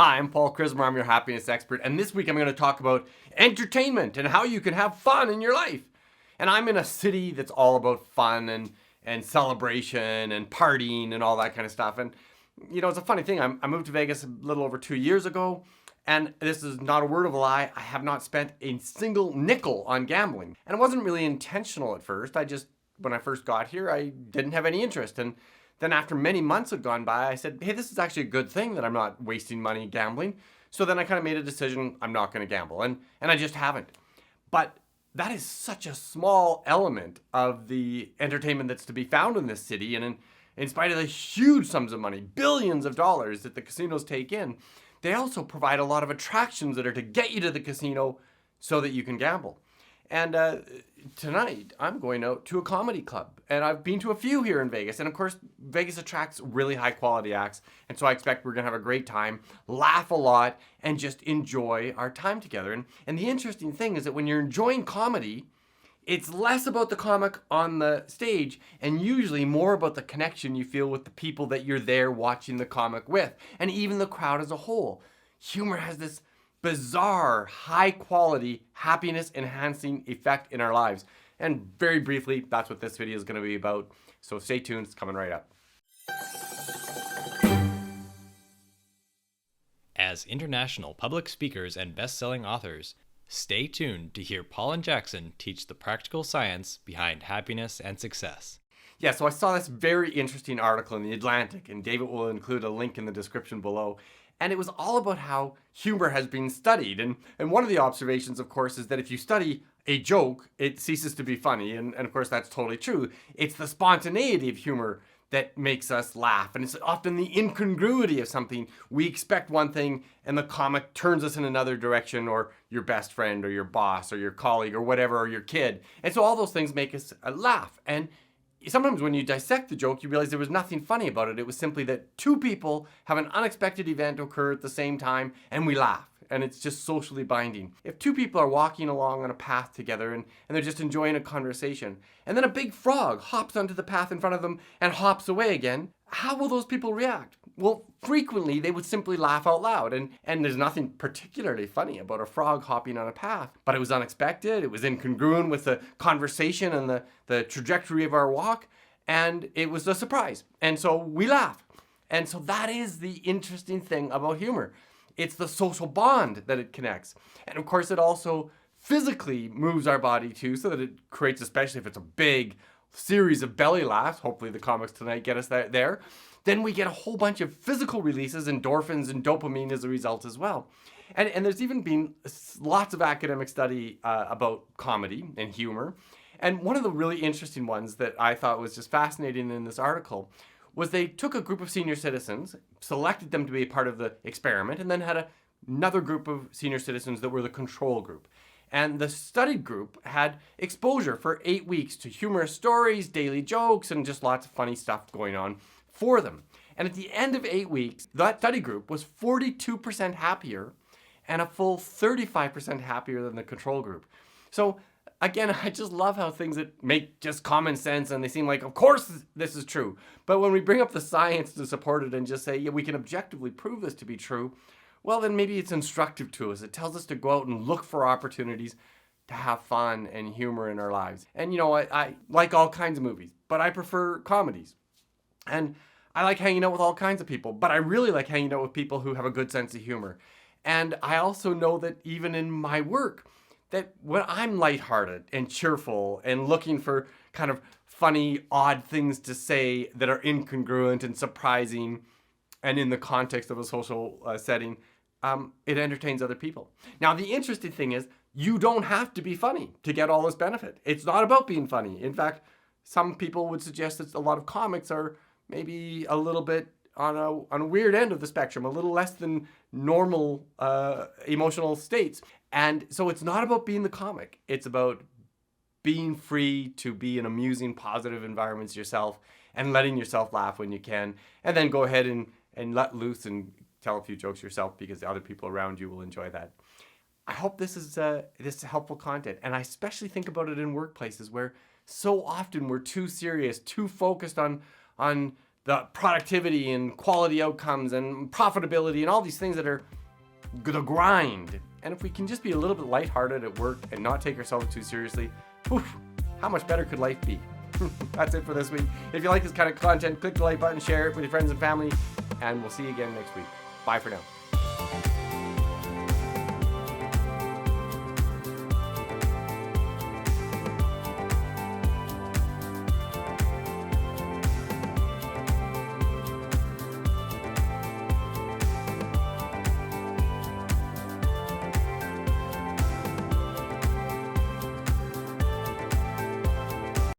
Hi, I'm Paul Krismer. I'm your happiness expert, and this week I'm going to talk about entertainment and how you can have fun in your life. And I'm in a city that's all about fun and celebration and partying and all that kind of stuff. And it's a funny thing. I moved to Vegas a little over 2 years ago, and this is not a word of a lie. I have not spent a single nickel on gambling, and it wasn't really intentional at first. When I first got here, I didn't have any interest, and then after many months had gone by, I said, hey, this is actually a good thing that I'm not wasting money gambling. So then I kind of made a decision, I'm not going to gamble. And I just haven't. But that is such a small element of the entertainment that's to be found in this city. And in spite of the huge sums of money, billions of dollars that the casinos take in, they also provide a lot of attractions that are to get you to the casino so that you can gamble. And tonight, I'm going out to a comedy club. And I've been to a few here in Vegas. And of course, Vegas attracts really high quality acts. And so I expect we're going to have a great time, laugh a lot, and just enjoy our time together. And the interesting thing is that when you're enjoying comedy, it's less about the comic on the stage and usually more about the connection you feel with the people that you're there watching the comic with, and even the crowd as a whole. Humor has this bizarre, high quality, happiness enhancing effect in our lives. And very briefly, that's what this video is going to be about. So stay tuned, it's coming right up. As international public speakers and best-selling authors, stay tuned to hear Paul and Jackson teach the practical science behind happiness and success. Yeah, so I saw this very interesting article in The Atlantic, and David will include a link in the description below. And it was all about how humor has been studied. And one of the observations, of course, is that if you study a joke, it ceases to be funny. And of course, that's totally true. It's the spontaneity of humor that makes us laugh. And it's often the incongruity of something. We expect one thing and the comic turns us in another direction, or your best friend or your boss or your colleague or whatever, or your kid. And so all those things make us laugh. And sometimes when you dissect the joke, you realize there was nothing funny about it. It was simply that two people have an unexpected event occur at the same time and we laugh. And it's just socially binding. If two people are walking along on a path together and they're just enjoying a conversation, and then a big frog hops onto the path in front of them and hops away again, how will those people react? Well, frequently they would simply laugh out loud. And there's nothing particularly funny about a frog hopping on a path, but it was unexpected. It was incongruent with the conversation and the trajectory of our walk. And it was a surprise. And so we laugh. And so that is the interesting thing about humor. It's the social bond that it connects. And of course, it also physically moves our body too, so that it creates, especially if it's a big series of belly laughs, hopefully the comics tonight get us there, then we get a whole bunch of physical releases, endorphins and dopamine as a result as well. And there's even been lots of academic study about comedy and humor. And one of the really interesting ones that I thought was just fascinating in this article was they took a group of senior citizens, selected them to be a part of the experiment, and then had another group of senior citizens that were the control group. And the studied group had exposure for 8 weeks to humorous stories, daily jokes, and just lots of funny stuff going on for them. And at the end of 8 weeks, that study group was 42% happier and a full 35% happier than the control group. So again, I just love how things that make just common sense and they seem like, of course, this is true. But when we bring up the science to support it and just say, yeah, we can objectively prove this to be true, well, then maybe it's instructive to us. It tells us to go out and look for opportunities to have fun and humor in our lives. And I like all kinds of movies, but I prefer comedies. And I like hanging out with all kinds of people, but I really like hanging out with people who have a good sense of humor. And I also know that even in my work, that when I'm lighthearted and cheerful and looking for kind of funny, odd things to say that are incongruent and surprising and in the context of a social setting, it entertains other people. Now, the interesting thing is you don't have to be funny to get all this benefit. It's not about being funny. In fact, some people would suggest that a lot of comics are maybe a little bit on a weird end of the spectrum, a little less than normal emotional states. And so it's not about being the comic. It's about being free to be in amusing, positive environments yourself and letting yourself laugh when you can. And then go ahead and let loose and tell a few jokes yourself because the other people around you will enjoy that. I hope this is helpful content. And I especially think about it in workplaces where so often we're too serious, too focused on the productivity and quality outcomes and profitability and all these things that are the grind. And if we can just be a little bit lighthearted at work and not take ourselves too seriously, how much better could life be? That's it for this week. If you like this kind of content, click the like button, share it with your friends and family, and we'll see you again next week. Bye for now.